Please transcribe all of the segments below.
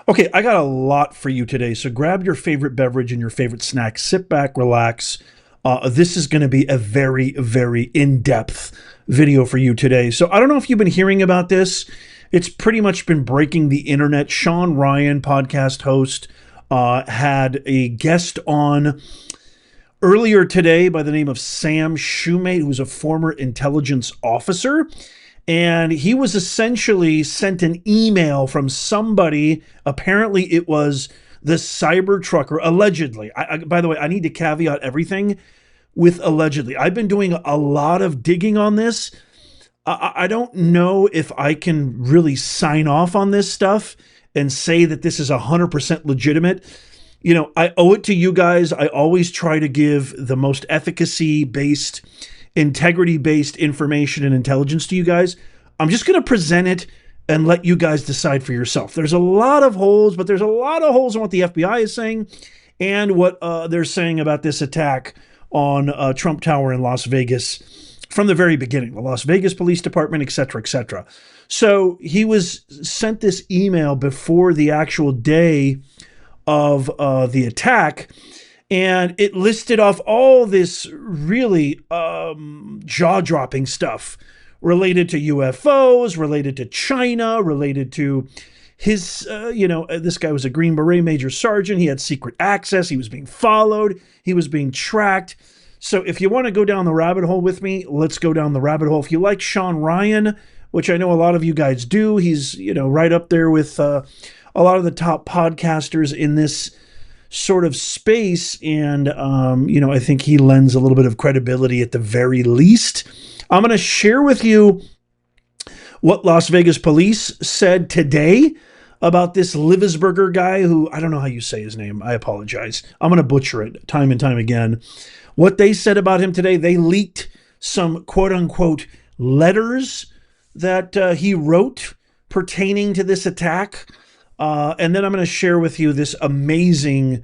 Okay, I got a lot for you today. So grab your favorite beverage and your favorite snack, sit back, relax. This is going to be a very, very in-depth video for you today. So I don't know if you've been hearing about this. It's pretty much been breaking the internet. Shawn Ryan, podcast host, had a guest on earlier today by the name of Sam Shoemate, who's a former intelligence officer. And he was essentially sent an email from somebody. Apparently, it was the cybertruck, or allegedly. By the way, I need to caveat everything with allegedly. I've been doing a lot of digging on this. I don't know if I can really sign off on this stuff and say that this is 100% legitimate. You know, I owe it to you guys. I always try to give the most efficacy-based, integrity-based information and intelligence to you guys. I'm just going to present it and let you guys decide for yourself. There's a lot of holes, but there's a lot of holes in what the FBI is saying and what they're saying about this attack on Trump Tower in Las Vegas from the very beginning, the Las Vegas Police Department, et cetera, et cetera. So he was sent this email before the actual day of the attack, and it listed off all this really jaw-dropping stuff related to UFOs, related to China, related to his, this guy was a Green Beret Major Sergeant. He had secret access. He was being followed. He was being tracked. So if you want to go down the rabbit hole with me, let's go down the rabbit hole. If you like Shawn Ryan, which I know a lot of you guys do, he's, right up there with a lot of the top podcasters in this sort of space. And, I think he lends a little bit of credibility at the very least. I'm going to share with you what Las Vegas police said today about this Livesberger guy who, I don't know how you say his name. I apologize. I'm going to butcher it time and time again. What they said about him today, they leaked some quote unquote letters that he wrote pertaining to this attack. And then I'm going to share with you this amazing,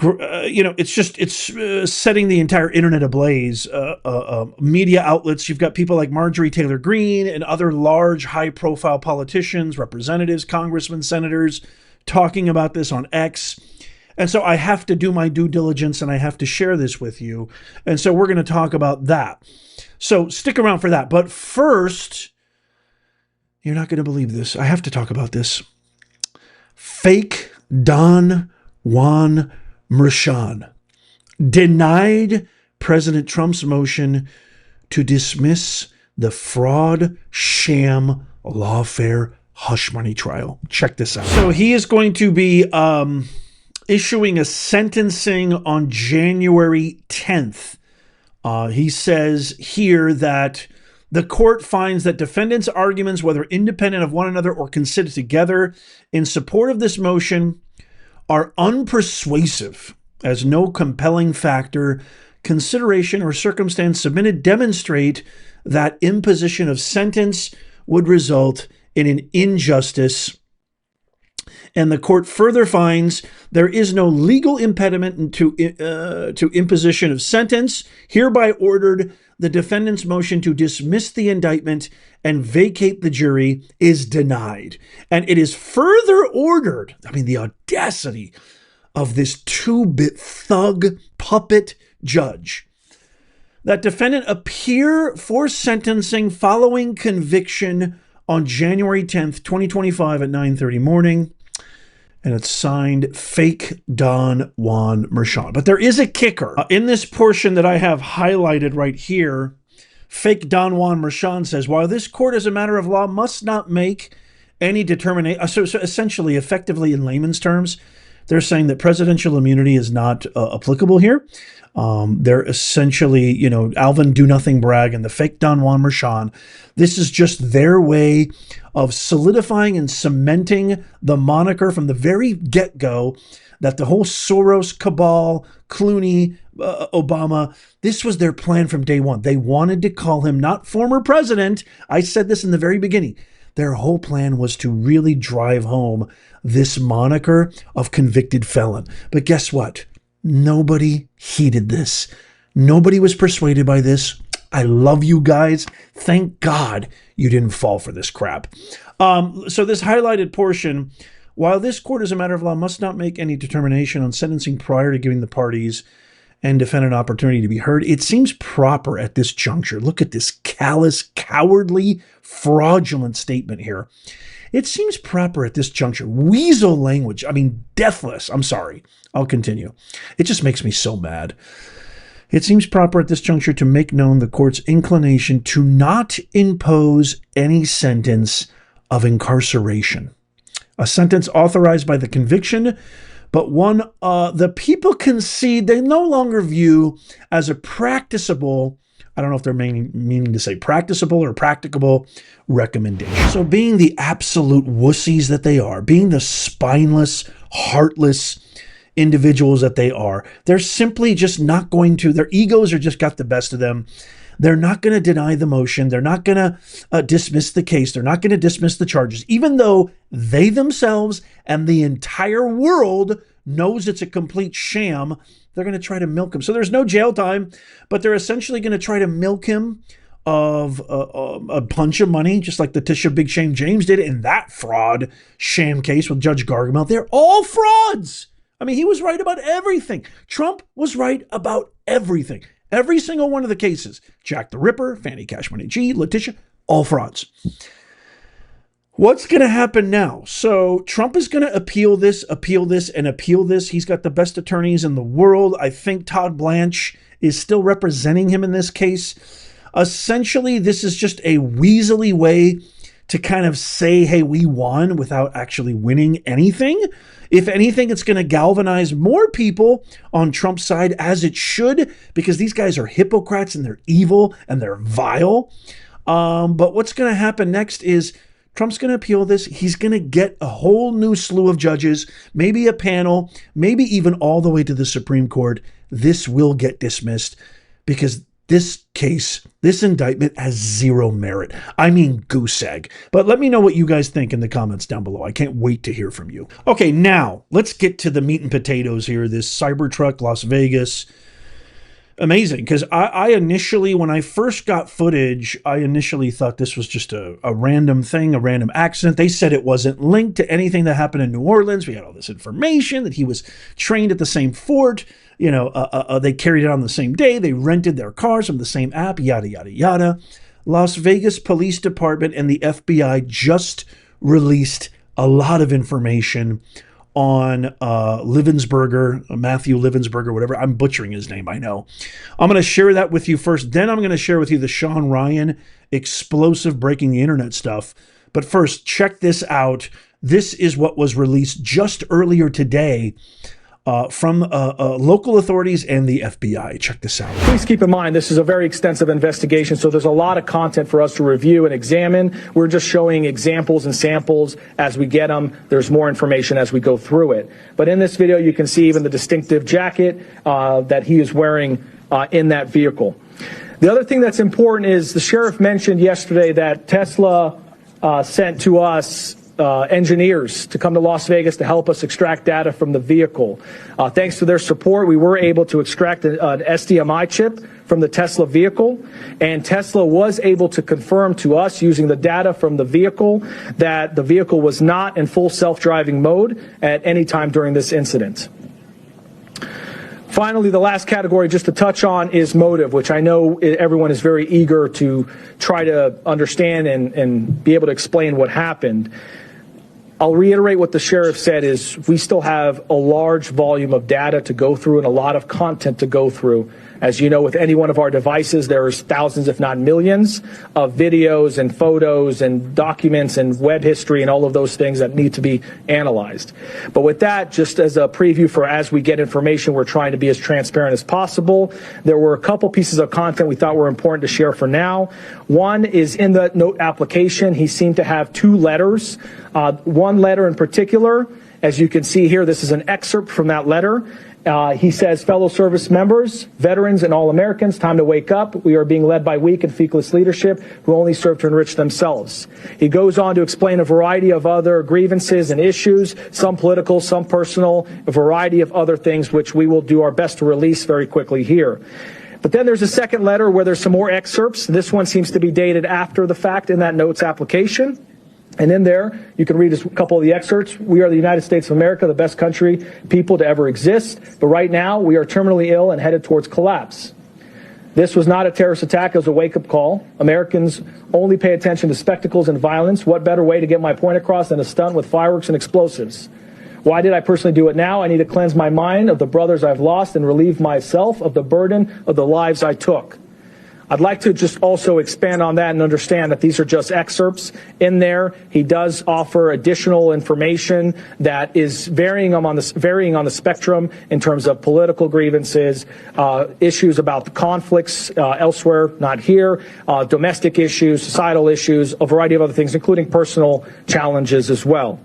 it's setting the entire internet ablaze. Media outlets, you've got people like Marjorie Taylor Greene and other large, high-profile politicians, representatives, congressmen, senators, talking about this on X. And so I have to do my due diligence and I have to share this with you. And so we're going to talk about that. So stick around for that. But first, you're not going to believe this. I have to talk about this. Fake Don Juan Merchan denied President Trump's motion to dismiss the fraud, sham, lawfare, hush money trial. Check this out. So he is going to be issuing a sentencing on January 10th. He says here that the court finds that defendants' arguments, whether independent of one another or considered together in support of this motion, are unpersuasive, as no compelling factor, consideration, or circumstance submitted demonstrate that imposition of sentence would result in an injustice. And the court further finds there is no legal impediment to imposition of sentence, hereby ordered the defendant's motion to dismiss the indictment and vacate the jury is denied. And it is further ordered, the audacity of this two-bit thug puppet judge, that defendant appear for sentencing following conviction on January 10th, 2025 at 9:30 morning. And it's signed Fake Don Juan Merchan. But there is a kicker. In this portion that I have highlighted right here, Fake Don Juan Merchan says, while this court as a matter of law must not make any determination, so essentially, effectively in layman's terms, they're saying that presidential immunity is not applicable here. They're essentially, Alvin Do Nothing Bragg and the Fake Don Juan Merchan. This is just their way of solidifying and cementing the moniker from the very get-go that the whole Soros cabal, Clooney, Obama, this was their plan from day one. They wanted to call him not former president. I said this in the very beginning. Their whole plan was to really drive home this moniker of convicted felon. But guess what? Nobody heeded this. Nobody was persuaded by this. I love you guys. Thank God you didn't fall for this crap. So this highlighted portion While this court, as a matter of law, must not make any determination on sentencing prior to giving the parties and defendant opportunity to be heard, it seems proper at this juncture. Look at this callous, cowardly, fraudulent statement here. It seems proper at this juncture. Weasel language. I mean, deathless. I'm sorry. I'll continue. It just makes me so mad. It seems proper at this juncture to make known the court's inclination to not impose any sentence of incarceration. A sentence authorized by the conviction, but one the people concede they no longer view as a practicable, I don't know if they're meaning to say practicable or practicable recommendation. So being the absolute wussies that they are, being the spineless, heartless individuals that they are, they're simply just not going to, their egos are just got the best of them. They're not going to deny the motion. They're not going to dismiss the case. They're not going to dismiss the charges, even though they themselves and the entire world knows it's a complete sham. They're going to try to milk him. So there's no jail time, but they're essentially going to try to milk him of a bunch of money, just like the Tisha Big Shame James did in that fraud sham case with Judge Gargamel. They're all frauds. I mean, he was right about everything. Trump was right about everything. Every single one of the cases. Jack the Ripper, Fannie Cash Money G, Letitia, all frauds. What's going to happen now? So Trump is going to appeal this, and appeal this. He's got the best attorneys in the world. I think Todd Blanche is still representing him in this case. Essentially, this is just a weaselly way to kind of say, hey, we won without actually winning anything. If anything, it's going to galvanize more people on Trump's side, as it should, because these guys are hypocrites and they're evil and they're vile. But what's going to happen next is Trump's going to appeal this. He's going to get a whole new slew of judges, maybe a panel, maybe even all the way to the Supreme Court. This will get dismissed because this case, this indictment has zero merit. I mean, goose egg. But let me know what you guys think in the comments down below. I can't wait to hear from you. Okay, now let's get to the meat and potatoes here. This Cybertruck, Las Vegas. Amazing, because I initially, when I first got footage, I initially thought this was just a random thing, a random accident. They said it wasn't linked to anything that happened in New Orleans. We had all this information that he was trained at the same fort. You know, they carried it on the same day. They rented their cars from the same app, yada, yada, yada. Las Vegas Police Department and the FBI just released a lot of information on Matthew Livensberger, whatever. I'm butchering his name, I know. I'm going to share that with you first. Then I'm going to share with you the Shawn Ryan explosive breaking the internet stuff. But first, check this out. This is what was released just earlier today from local authorities and the FBI. Check this out. Please keep in mind, this is a very extensive investigation, so there's a lot of content for us to review and examine. We're just showing examples and samples as we get them. There's more information as we go through it. But in this video, you can see even the distinctive jacket that he is wearing in that vehicle. The other thing that's important is the sheriff mentioned yesterday that Tesla sent to us engineers to come to Las Vegas to help us extract data from the vehicle. Thanks to their support, we were able to extract an SDMI chip from the Tesla vehicle, and Tesla was able to confirm to us using the data from the vehicle that the vehicle was not in full self-driving mode at any time during this incident. Finally, the last category just to touch on is motive, which I know everyone is very eager to try to understand and be able to explain what happened. I'll reiterate what the sheriff said is we still have a large volume of data to go through and a lot of content to go through. As you know, with any one of our devices, there's thousands, if not millions, of videos and photos and documents and web history and all of those things that need to be analyzed. But with that, just as a preview for as we get information, we're trying to be as transparent as possible. There were a couple pieces of content we thought were important to share for now. One is in the note application. He seemed to have two letters. One letter in particular, as you can see here, this is an excerpt from that letter. He says, fellow service members, veterans, and all Americans, time to wake up. We are being led by weak and feckless leadership who only serve to enrich themselves. He goes on to explain a variety of other grievances and issues, some political, some personal, a variety of other things, which we will do our best to release very quickly here. But then there's a second letter where there's some more excerpts. This one seems to be dated after the fact in that notes application. And in there, you can read a couple of the excerpts. We are the United States of America, the best country, people to ever exist. But right now, we are terminally ill and headed towards collapse. This was not a terrorist attack. It was a wake-up call. Americans only pay attention to spectacles and violence. What better way to get my point across than a stunt with fireworks and explosives? Why did I personally do it now? I need to cleanse my mind of the brothers I've lost and relieve myself of the burden of the lives I took. I'd like to just also expand on that and understand that these are just excerpts. In there, he does offer additional information that is varying on the spectrum in terms of political grievances, issues about the conflicts elsewhere, not here, domestic issues, societal issues, a variety of other things, including personal challenges as well.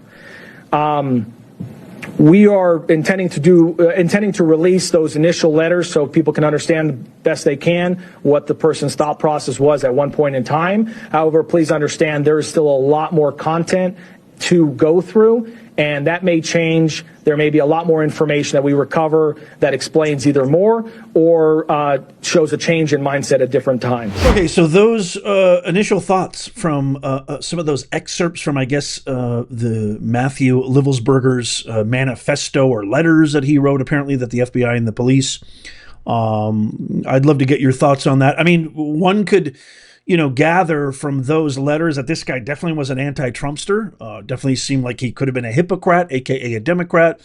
We are intending to release those initial letters so people can understand best they can what the person's thought process was at one point in time. However, please understand there is still a lot more content to go through, and that may change. There may be a lot more information that we recover that explains either more or shows a change in mindset at different times. Okay, so those initial thoughts from some of those excerpts from, I guess, the Matthew Livelsberger's manifesto or letters that he wrote, apparently, that the FBI and the police. I'd love to get your thoughts on that. I mean, one could, gather from those letters that this guy definitely was an anti-Trumpster. Definitely seemed like he could have been a hypocrite, aka a Democrat.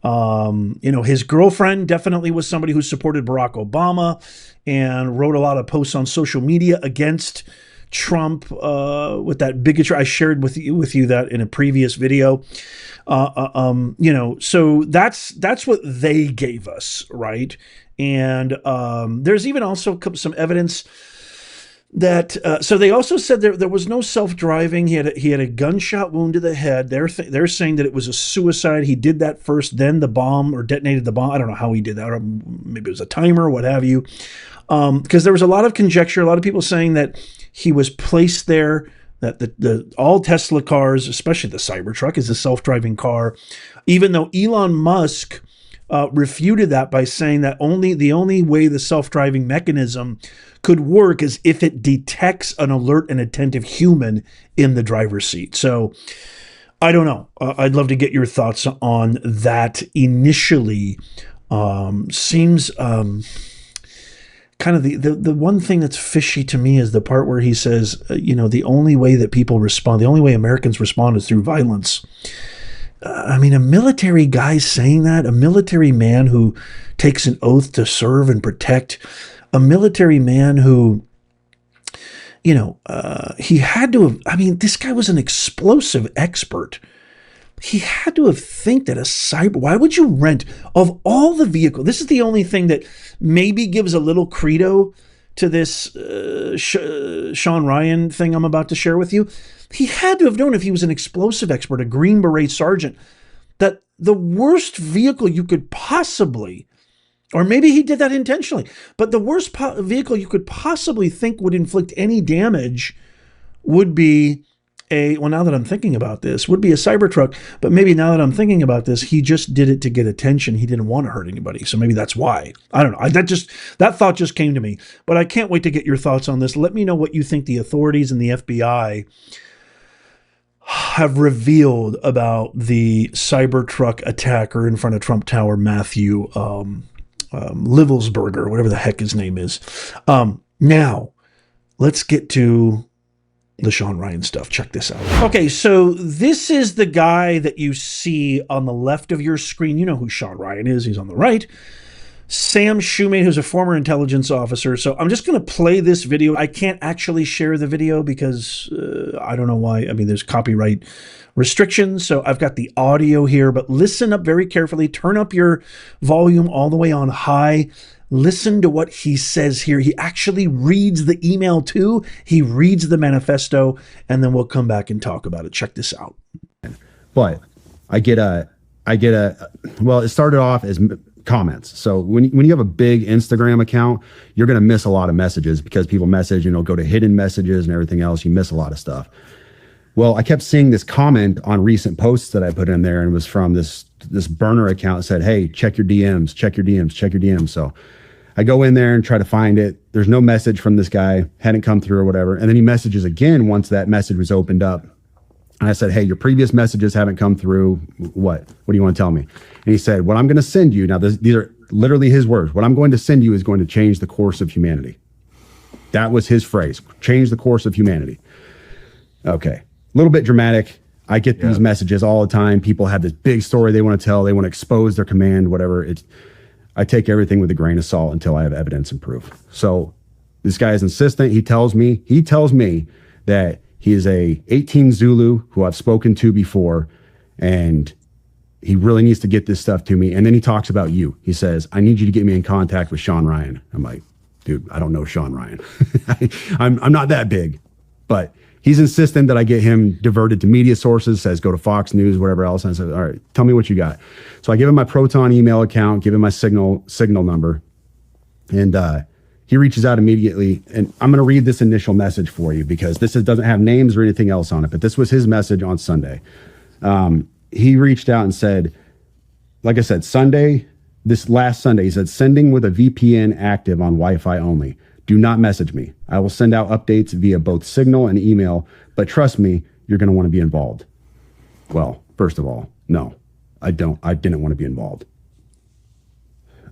His girlfriend definitely was somebody who supported Barack Obama and wrote a lot of posts on social media against Trump with that bigotry. I shared with you that in a previous video. So that's what they gave us, right? And there's even also some evidence that so they also said there was no self-driving. He had a gunshot wound to the head. They're saying that it was a suicide. He did that first, then the bomb, or detonated the bomb. I don't know how he did that, or maybe it was a timer, what have you. Because there was a lot of conjecture, a lot of people saying that he was placed there, that the all Tesla cars, especially the Cybertruck, is a self-driving car, even though Elon Musk refuted that by saying that the only way the self-driving mechanism could work is if it detects an alert and attentive human in the driver's seat. So I don't know. I'd love to get your thoughts on that. Initially, seems kind of the one thing that's fishy to me is the part where he says, the only way that people respond, the only way Americans respond is through violence. I mean, a military guy saying that, a military man who takes an oath to serve and protect, a military man who, he had to have, I mean, this guy was an explosive expert. He had to have think that why would you rent, of all the vehicles, this is the only thing that maybe gives a little credo to this Shawn Ryan thing I'm about to share with you. He had to have known, if he was an explosive expert, a Green Beret sergeant, that the worst vehicle you could possibly, or maybe he did that intentionally, but the worst vehicle you could possibly think would inflict any damage would be now that I'm thinking about this, would be a Cybertruck. But maybe now that I'm thinking about this, he just did it to get attention. He didn't want to hurt anybody. So maybe that's why. I don't know. That thought just came to me. But I can't wait to get your thoughts on this. Let me know what you think the authorities and the FBI have revealed about the Cybertruck attacker in front of Trump Tower, Matthew Livelsberger, whatever the heck his name is. Now, let's get to the Shawn Ryan stuff. Check this out. Okay, so this is the guy that you see on the left of your screen. You know who Shawn Ryan is. He's on the right. Sam Shoemate, who's a former intelligence officer. So I'm just going to play this video. I can't actually share the video because I don't know why. I mean, there's copyright restrictions. So I've got the audio here, but listen up very carefully. Turn up your volume all the way on high. Listen to what he says here. He actually reads the email too. He reads the manifesto, and then we'll come back and talk about it. Check this out. But well, it started off as comments. So when you have a big Instagram account, you're going to miss a lot of messages because people message, go to hidden messages and everything else. You miss a lot of stuff. Well, I kept seeing this comment on recent posts that I put in there, and it was from this burner account that said, hey, check your DMs, check your DMs, check your DMs. So I go in there and try to find it. There's no message from this guy, hadn't come through or whatever. And then he messages again once that message was opened up. And I said, hey, your previous messages haven't come through. What do you want to tell me? And he said, what I'm going to send you, now these are literally his words. What I'm going to send you is going to change the course of humanity. That was his phrase, change the course of humanity. Okay. A little bit dramatic. I get these messages all the time. People have this big story they want to tell. They want to expose their command, whatever. I take everything with a grain of salt until I have evidence and proof. So this guy is insistent. He tells me that he is a 18 Zulu who I've spoken to before, and he really needs to get this stuff to me. And then he talks about you. He says, I need you to get me in contact with Shawn Ryan. I'm like, dude, I don't know Shawn Ryan. I'm not that big, but he's insistent that I get him diverted to media sources, says go to Fox News, whatever else. And I said, all right, tell me what you got. So I give him my Proton email account, give him my signal number, and he reaches out immediately. And I'm going to read this initial message for you because doesn't have names or anything else on it, but this was his message on Sunday. He reached out and said, like I said, this last Sunday, he said, sending with a VPN active on Wi-Fi only. Do not message me. I will send out updates via both Signal and email, but trust me, you're going to want to be involved. Well, first of all, no, I didn't want to be involved.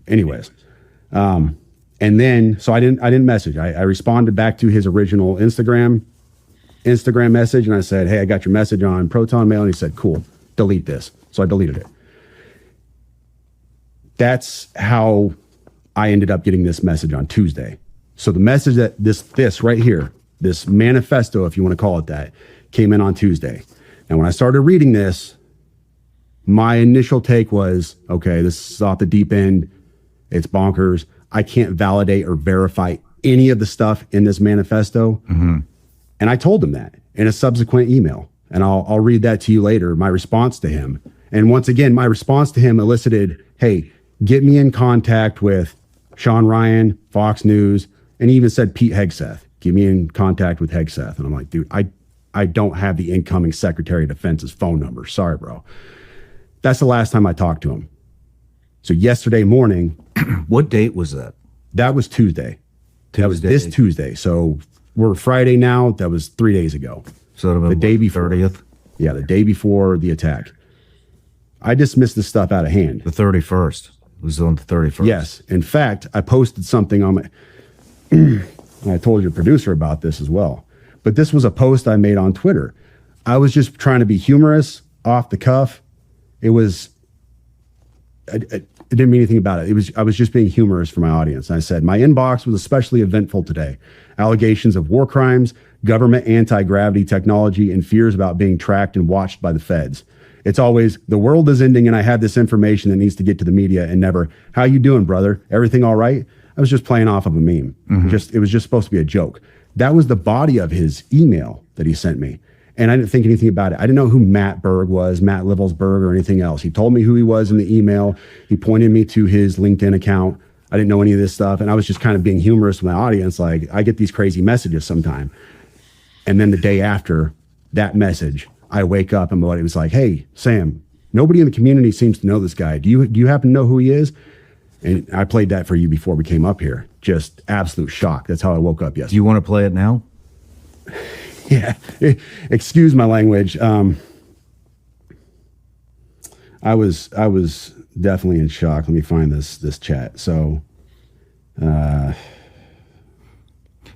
Anyways, and then, so I didn't message. I responded back to his original Instagram message, and I said, hey, I got your message on Proton Mail, and he said, cool, delete this. So I deleted it. That's how I ended up getting this message on Tuesday. So the message that this right here, this manifesto, if you want to call it that, came in on Tuesday. And when I started reading this, my initial take was, okay, this is off the deep end. It's bonkers. I can't validate or verify any of the stuff in this manifesto. Mm-hmm. And I told him that in a subsequent email. And I'll read that to you later, my response to him. And once again, my response to him elicited, hey, get me in contact with Shawn Ryan, Fox News, and he even said Pete Hegseth. Get me in contact with Hegseth. And I'm like, dude, I don't have the incoming Secretary of Defense's phone number. Sorry, bro. That's the last time I talked to him. So yesterday morning. What date was that? That was Tuesday. That was this Tuesday. So we're Friday now. That was 3 days ago. So the day before. 30th? Yeah, the day before the attack. I dismissed this stuff out of hand. The 31st. It was on the 31st. Yes. In fact, I posted something on my... I told your producer about this as well. But this was a post I made on Twitter. I was just trying to be humorous, off the cuff. It was... I didn't mean anything about it. I was just being humorous for my audience. And I said, my inbox was especially eventful today. Allegations of war crimes, government anti-gravity technology, and fears about being tracked and watched by the feds. It's always, the world is ending and I have this information that needs to get to the media, and never, how you doing, brother? Everything all right? I was just playing off of a meme. Mm-hmm. It was just supposed to be a joke. That was the body of his email that he sent me. And I didn't think anything about it. I didn't know who Matt Berg was, Matt Livelsberg, or anything else. He told me who he was in the email. He pointed me to his LinkedIn account. I didn't know any of this stuff. And I was just kind of being humorous with my audience. Like, I get these crazy messages sometime. And then the day after that message, I wake up and my buddy was like, hey, Sam, nobody in the community seems to know this guy. Do you happen to know who he is? And I played that for you before we came up here. Just absolute shock. That's how I woke up yesterday. Do you want to play it now? Yeah. Excuse my language. I was definitely in shock. Let me find this chat. So,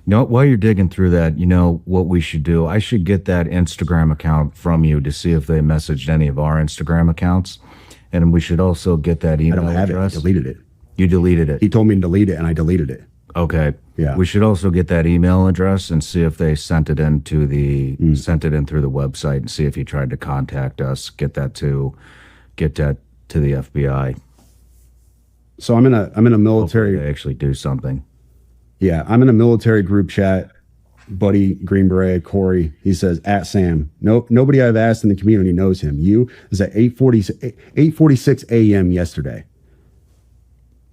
While you're digging through that, you know what we should do? I should get that Instagram account from you to see if they messaged any of our Instagram accounts. And we should also get that email I don't have address. it. I deleted it. You deleted it. He told me to delete it, and I deleted it. Okay. Yeah. We should also get that email address and see if they sent it in through the website, and see if he tried to contact us. Get that to the FBI. So I'm in a military. Hopefully they actually do something. Yeah, I'm in a military group chat. Buddy Green Beret Corey, he says, at Sam. Nobody I've asked in the community knows him. You is at 8:46 a.m. yesterday.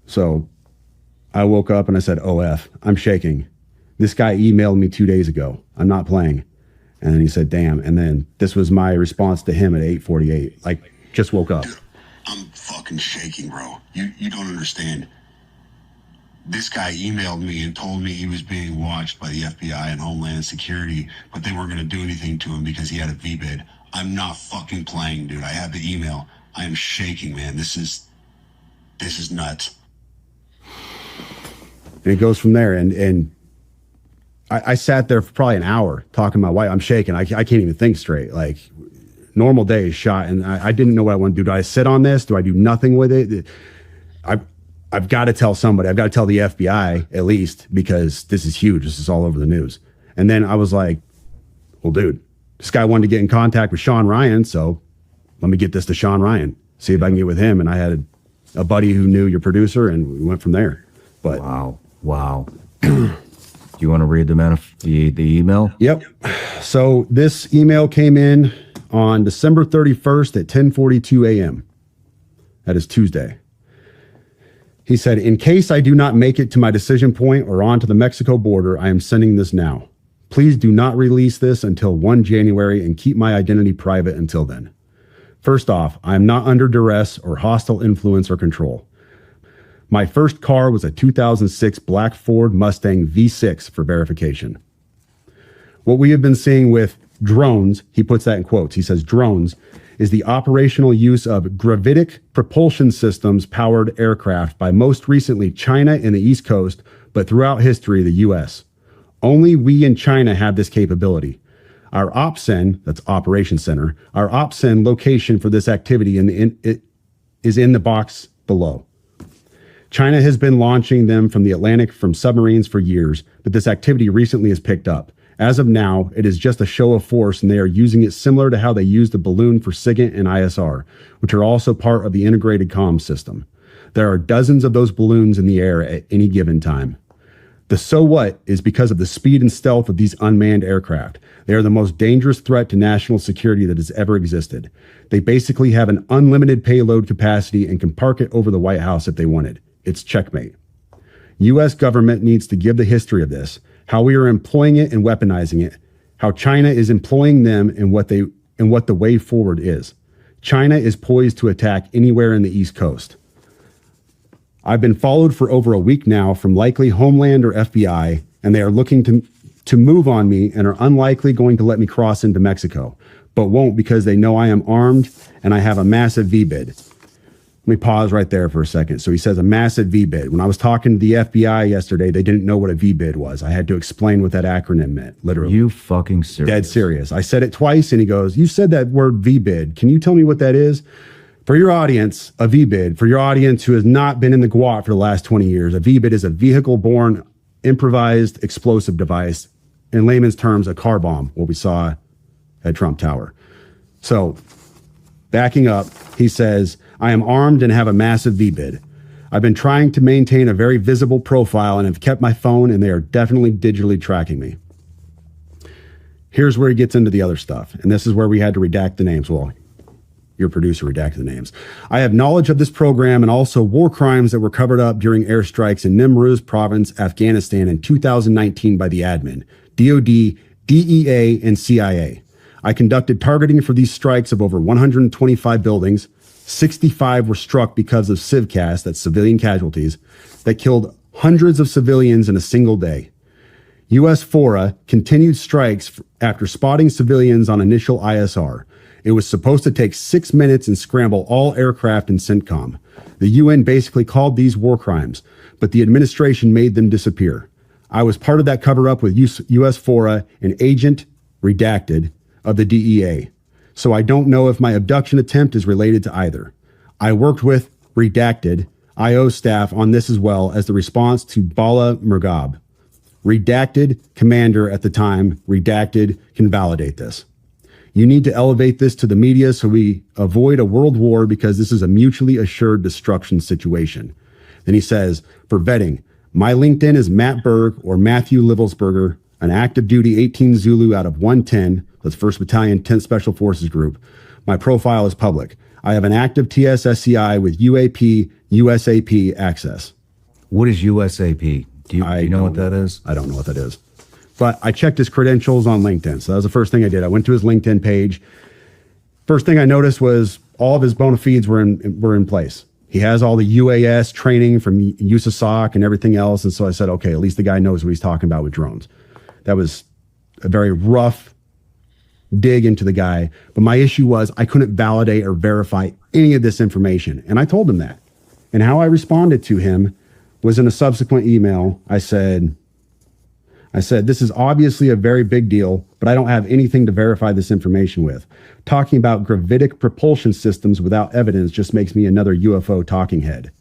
So I woke up and I said, OF, I'm shaking. This guy emailed me 2 days ago. I'm not playing. And then he said, damn. And then this was my response to him at 8:48. Like, just woke up. Dude, I'm fucking shaking, bro. You don't understand. This guy emailed me and told me he was being watched by the FBI and Homeland Security, but they weren't going to do anything to him because he had a VBID. I'm not fucking playing, dude. I have the email. I am shaking, man. This is nuts. And it goes from there. And I sat there for probably an hour talking to my wife. I'm shaking. I can't even think straight. Like, normal day is shot, and I didn't know what I want to do. Do I sit on this? Do I do nothing with it? I've got to tell somebody. I've got to tell the FBI at least, because this is huge. This is all over the news. And then I was like, well, dude, this guy wanted to get in contact with Shawn Ryan, so let me get this to Shawn Ryan, see if I can get with him. And I had a buddy who knew your producer, and we went from there. But wow. Do you want to read the email? Yep. So this email came in on December 31st at 10:42 a.m. That is Tuesday. He said, in case I do not make it to my decision point or onto the Mexico border, I am sending this now. Please do not release this until 1 January and keep my identity private until then. First off, I am not under duress or hostile influence or control. My first car was a 2006 black Ford Mustang V6 for verification. What we have been seeing with drones, he puts that in quotes, he says drones, is the operational use of gravitic propulsion systems powered aircraft by most recently China and the East Coast, but throughout history, the US. Only we in China have this capability. Our OPSEN, that's Operation Center, our OPSEN location for this activity is in the box below. China has been launching them from the Atlantic from submarines for years, but this activity recently has picked up. As of now, it is just a show of force, and they are using it similar to how they use the balloon for SIGINT and ISR, which are also part of the integrated comms system. There are dozens of those balloons in the air at any given time. The so what is because of the speed and stealth of these unmanned aircraft. They are the most dangerous threat to national security that has ever existed. They basically have an unlimited payload capacity and can park it over the White House if they wanted. It's checkmate. U.S. government needs to give the history of this, how we are employing it and weaponizing it, how China is employing them, and what the way forward is. China is poised to attack anywhere in the East Coast. I've been followed for over a week now from likely Homeland or FBI, and they are looking to move on me and are unlikely going to let me cross into Mexico, but won't because they know I am armed and I have a massive V-bid. Let me pause right there for a second. So he says a massive V-bid. When I was talking to the FBI yesterday, they didn't know what a V-bid was. I had to explain what that acronym meant, literally. You fucking serious? Dead serious. I said it twice, and he goes, you said that word V-bid. Can you tell me what that is? For your audience, a V-bid, for your audience who has not been in the GWOT for the last 20 years, a V-bid is a vehicle-borne improvised explosive device. In layman's terms, a car bomb, what we saw at Trump Tower. So, backing up, he says, I am armed and have a massive V-bid. I've been trying to maintain a very visible profile and have kept my phone, and they are definitely digitally tracking me. Here's where he gets into the other stuff, and this is where we had to redact the names. Well, your producer redacted the names. I have knowledge of this program and also war crimes that were covered up during airstrikes in Nimruz province, Afghanistan in 2019 by the admin, DOD, DEA, and CIA. I conducted targeting for these strikes of over 125 buildings. 65 were struck because of civcas, that's civilian casualties, that killed hundreds of civilians in a single day. U.S. FORA continued strikes after spotting civilians on initial ISR. It was supposed to take 6 minutes and scramble all aircraft in CENTCOM. The UN basically called these war crimes, but the administration made them disappear. I was part of that cover-up with U.S. FORA, an agent, redacted, of the DEA. So I don't know if my abduction attempt is related to either. I worked with, redacted, IO staff on this as well as the response to Bala Murghab. Redacted commander at the time, redacted, can validate this. You need to elevate this to the media so we avoid a world war because this is a mutually assured destruction situation. Then he says, for vetting, my LinkedIn is Matt Berg or Matthew Livelsberger, an active duty 18 Zulu out of 110, that's 1st Battalion, 10th Special Forces Group. My profile is public. I have an active TSSCI with UAP, USAP access. What is USAP? Do you know what that is? I don't know what that is. But I checked his credentials on LinkedIn. So that was the first thing I did. I went to his LinkedIn page. First thing I noticed was all of his bona fides were in place. He has all the UAS training from USASOC and everything else. And so I said, okay, at least the guy knows what he's talking about with drones. That was a very rough dig into the guy. But my issue was I couldn't validate or verify any of this information. And I told him that. And how I responded to him was in a subsequent email. I said, this is obviously a very big deal, but I don't have anything to verify this information with. Talking about gravitic propulsion systems without evidence just makes me another UFO talking head.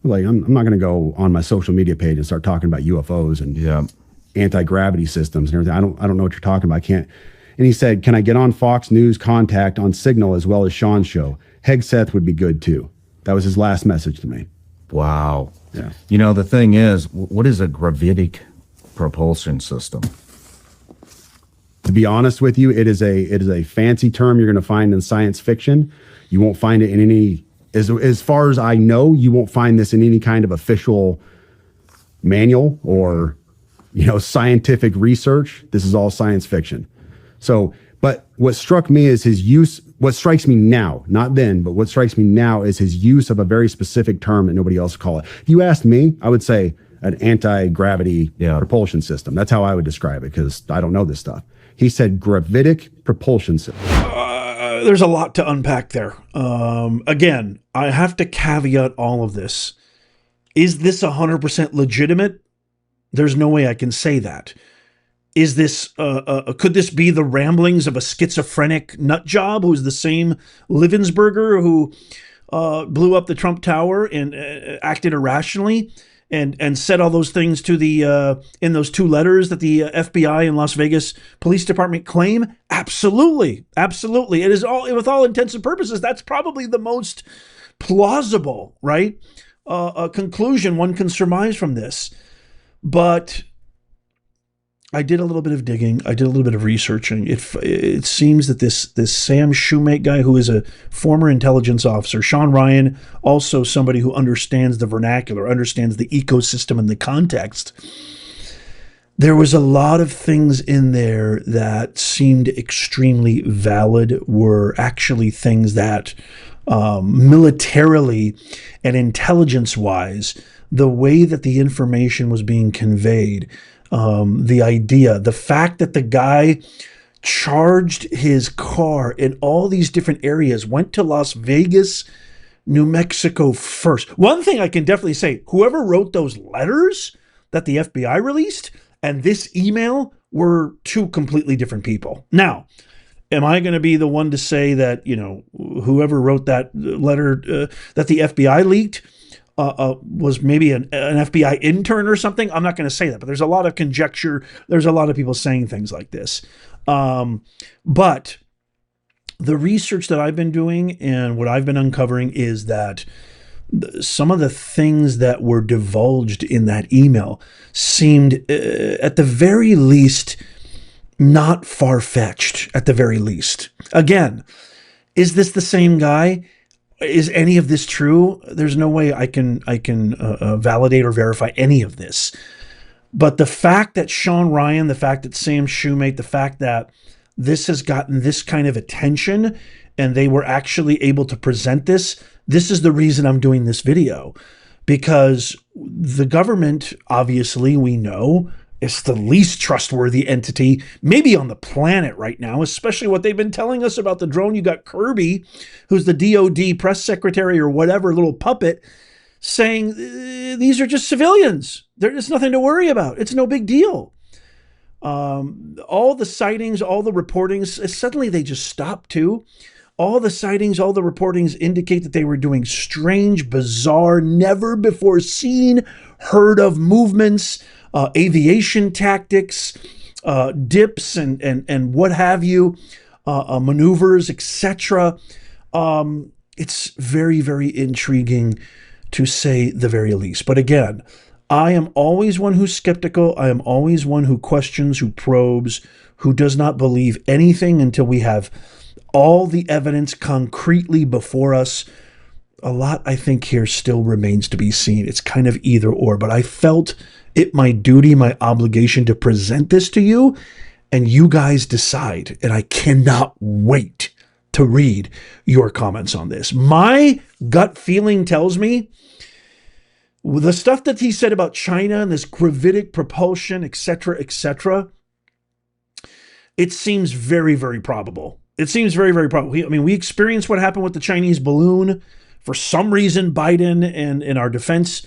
Like, I'm not going to go on my social media page and start talking about UFOs and anti-gravity systems and everything. I don't know what you're talking about. I can't. And he said, can I get on Fox News Contact on Signal as well as Sean's show? Hegseth would be good too. That was his last message to me. Wow. Yeah. You know, the thing is, what is a gravitic propulsion system? To be honest with you, it is a fancy term you're going to find in science fiction. You won't find it in any, as far as I know, you won't find this in any kind of official manual or, scientific research. This is all science fiction. So, but what struck me is his use, what strikes me now, not then, but what strikes me now is his use of a very specific term that nobody else would call it. If you asked me, I would say an anti-gravity propulsion system. That's how I would describe it, because I don't know this stuff. He said gravitic propulsion system. There's a lot to unpack there. Again, I have to caveat all of this. Is this 100% legitimate? There's no way I can say that. Is this, could this be the ramblings of a schizophrenic nut job who's the same Livensberger who blew up the Trump Tower and acted irrationally and said all those things to the in those 2 letters that the FBI and Las Vegas Police Department claim? Absolutely. Absolutely. It is all, with all intents and purposes, that's probably the most plausible, right? Conclusion one can surmise from this. But I did a little bit of digging. I did a little bit of researching. It seems that this Sam Shoemake guy, who is a former intelligence officer, Shawn Ryan, also somebody who understands the vernacular, understands the ecosystem and the context. There was a lot of things in there that seemed extremely valid, were actually things that militarily and intelligence-wise, the way that the information was being conveyed, the idea, the fact that the guy charged his car in all these different areas, went to Las Vegas, New Mexico first. One thing I can definitely say, whoever wrote those letters that the FBI released and this email were 2 completely different people. Now, am I going to be the one to say that, whoever wrote that letter that the FBI leaked was maybe an FBI intern or something? I'm not going to say that, but there's a lot of conjecture. There's a lot of people saying things like this. But the research that I've been doing and what I've been uncovering is that some of the things that were divulged in that email seemed, at the very least, not far-fetched, at the very least. Again, is this the same guy? Is any of this true? There's no way I can validate or verify any of this. But the fact that Shawn Ryan, the fact that Sam Shoemake, the fact that this has gotten this kind of attention and they were actually able to present this is the reason I'm doing this video. Because the government, obviously, we know, is the least trustworthy entity maybe on the planet right now, especially what they've been telling us about the drone. You got Kirby, who's the DOD press secretary or whatever, little puppet, saying these are just civilians. There's nothing to worry about. It's no big deal. All the sightings, all the reportings, suddenly they just stopped too. All the sightings, all the reportings indicate that they were doing strange, bizarre, never before seen, heard of movements, aviation tactics, dips and what have you, maneuvers, etc. It's very, very intriguing to say the very least. But again, I am always one who's skeptical. I am always one who questions, who probes, who does not believe anything until we have all the evidence concretely before us. A lot, I think, here still remains to be seen. It's kind of either or, but I felt it my duty, my obligation to present this to you, and you guys decide. And I cannot wait to read your comments on this. My gut feeling tells me the stuff that he said about China and this gravitic propulsion, etc., it seems very, very probable. It seems very, very probable. I mean, we experienced what happened with the Chinese balloon. For some reason, Biden and our defense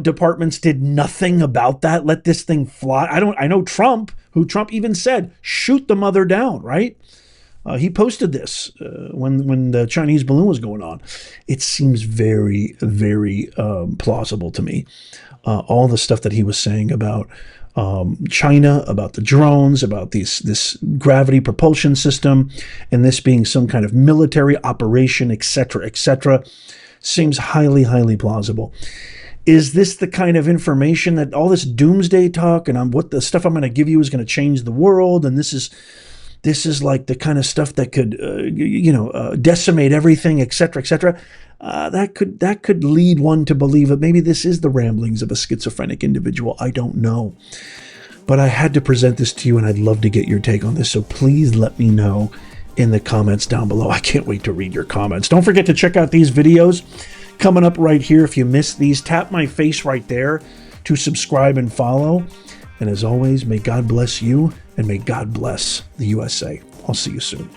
departments did nothing about that. Let this thing fly. I know Trump, who Trump even said, shoot the mother down, right? He posted this when the Chinese balloon was going on. It seems very, very plausible to me. All the stuff that he was saying about China, about the drones, about this gravity propulsion system, and this being some kind of military operation, etc., seems highly, highly plausible. Is this the kind of information that all this doomsday talk and what the stuff I'm going to give you is going to change the world, and this is like the kind of stuff that could decimate everything, etc., that could lead one to believe that maybe this is the ramblings of a schizophrenic individual. I don't know. But I had to present this to you, and I'd love to get your take on this. So please let me know in the comments down below. I can't wait to read your comments. Don't forget to check out these videos coming up right here. If you missed these, tap my face right there to subscribe and follow. And as always, may God bless you, and may God bless the USA. I'll see you soon.